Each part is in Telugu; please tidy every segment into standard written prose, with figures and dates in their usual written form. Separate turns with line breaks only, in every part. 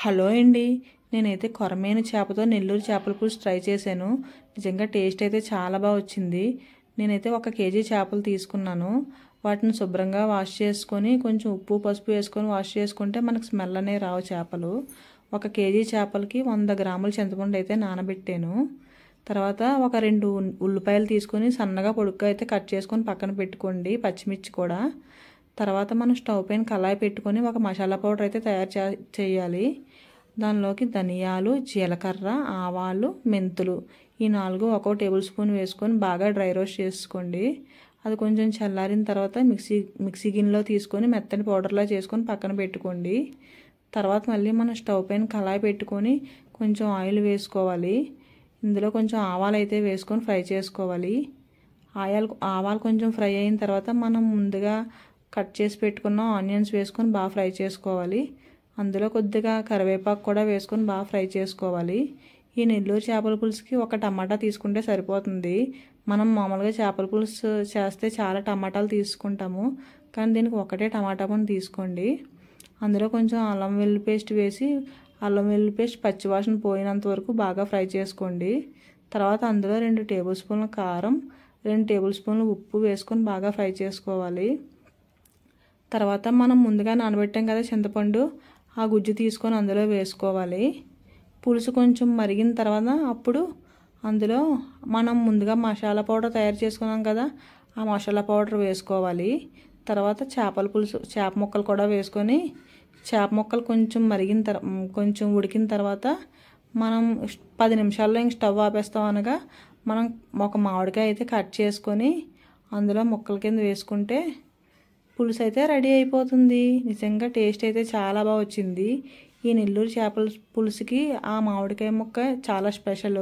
హలో అండి. నేనైతే కొరమేను చేపతో నెల్లూరు చేపల పులుసు ట్రై చేశాను. నిజంగా టేస్ట్ అయితే చాలా బాగా వచ్చింది. నేనైతే 1 కేజీ చేపలు తీసుకున్నాను. వాటిని శుభ్రంగా వాష్ చేసుకొని కొంచెం ఉప్పు పసుపు వేసుకొని వాష్ చేసుకుంటే మనకు స్మెల్ అనేవి రావు చేపలు. 1 కేజీ చేపలకి 100 గ్రాముల చింతపండు అయితే నానబెట్టాను. తర్వాత ఒక 2 ఉల్లిపాయలు తీసుకొని సన్నగా పొడుగ్గా అయితే కట్ చేసుకొని పక్కన పెట్టుకోండి. పచ్చిమిర్చి కూడా. తర్వాత మనం స్టవ్ పైన కళాయి పెట్టుకొని ఒక మసాలా పౌడర్ అయితే తయారు చేయాలి. దానిలోకి ధనియాలు, జీలకర్ర, ఆవాలు, మెంతులు ఈ 4 1 టేబుల్ స్పూన్ వేసుకొని బాగా డ్రై రోస్ట్ చేసుకోండి. అది కొంచెం చల్లారిన తర్వాత మిక్సీ గిన్నెలో తీసుకొని మెత్తని పౌడర్లా చేసుకొని పక్కన పెట్టుకోండి. తర్వాత మళ్ళీ మనం స్టవ్ పైన కళాయి పెట్టుకొని కొంచెం ఆయిల్ వేసుకోవాలి. ఇందులో కొంచెం ఆవాలు అయితే వేసుకొని ఫ్రై చేసుకోవాలి. ఆవాలు కొంచెం ఫ్రై అయిన తర్వాత మనం ముందుగా కట్ చేసి పెట్టుకున్న ఆనియన్స్ వేసుకొని బాగా ఫ్రై చేసుకోవాలి. అందులో కొద్దిగా కరివేపాకు కూడా వేసుకొని బాగా ఫ్రై చేసుకోవాలి. ఈ నెల్లూరు చేపల పులుసుకి 1 టమాటా తీసుకుంటే సరిపోతుంది. మనం మామూలుగా చేపల పులుసు చేస్తే చాలా టమాటాలు తీసుకుంటాము, కానీ దీనికి 1 టమాటా పండు తీసుకోండి. అందులో కొంచెం అల్లం వెల్లుల్లి పేస్ట్ వేసి అల్లం వెల్లుల్లి పేస్ట్ పచ్చివాసన పోయినంత వరకు బాగా ఫ్రై చేసుకోండి. తర్వాత అందులో 2 టేబుల్ స్పూన్ల కారం, 2 టేబుల్ స్పూన్ల ఉప్పు వేసుకొని బాగా ఫ్రై చేసుకోవాలి. తర్వాత మనం ముందుగా నానబెట్టాం కదా చింతపండు, ఆ గుజ్జు తీసుకొని అందులో వేసుకోవాలి. పులుసు కొంచెం మరిగిన తర్వాత అప్పుడు అందులో మనం ముందుగా మసాలా పౌడర్ తయారు చేసుకున్నాం కదా, ఆ మసాలా పౌడర్ వేసుకోవాలి. తర్వాత చేప ముక్కలు కూడా వేసుకొని చేప ముక్కలు కొంచెం ఉడికిన తర్వాత మనం 10 నిమిషాల్లో ఇంక స్టవ్ ఆపేస్తాం. అనగా మనం ఒక మామిడికాయ అయితే కట్ చేసుకొని అందులో ముక్కల కింద వేసుకుంటే పులుసు అయితే రెడీ అయిపోతుంది. నిజంగా టేస్ట్ అయితే చాలా బాగా వచ్చింది. ఈ నెల్లూరు చేపల పులుసుకి ఆ మామిడికాయ ముక్క చాలా స్పెషల్.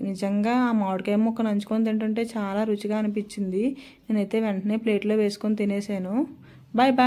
నిజంగా ఆ మామిడికాయ ముక్క నంచుకొని తింటుంటే చాలా రుచిగా అనిపించింది. నేనైతే వెంటనే ప్లేట్లో వేసుకొని తినేసాను. Bye bye.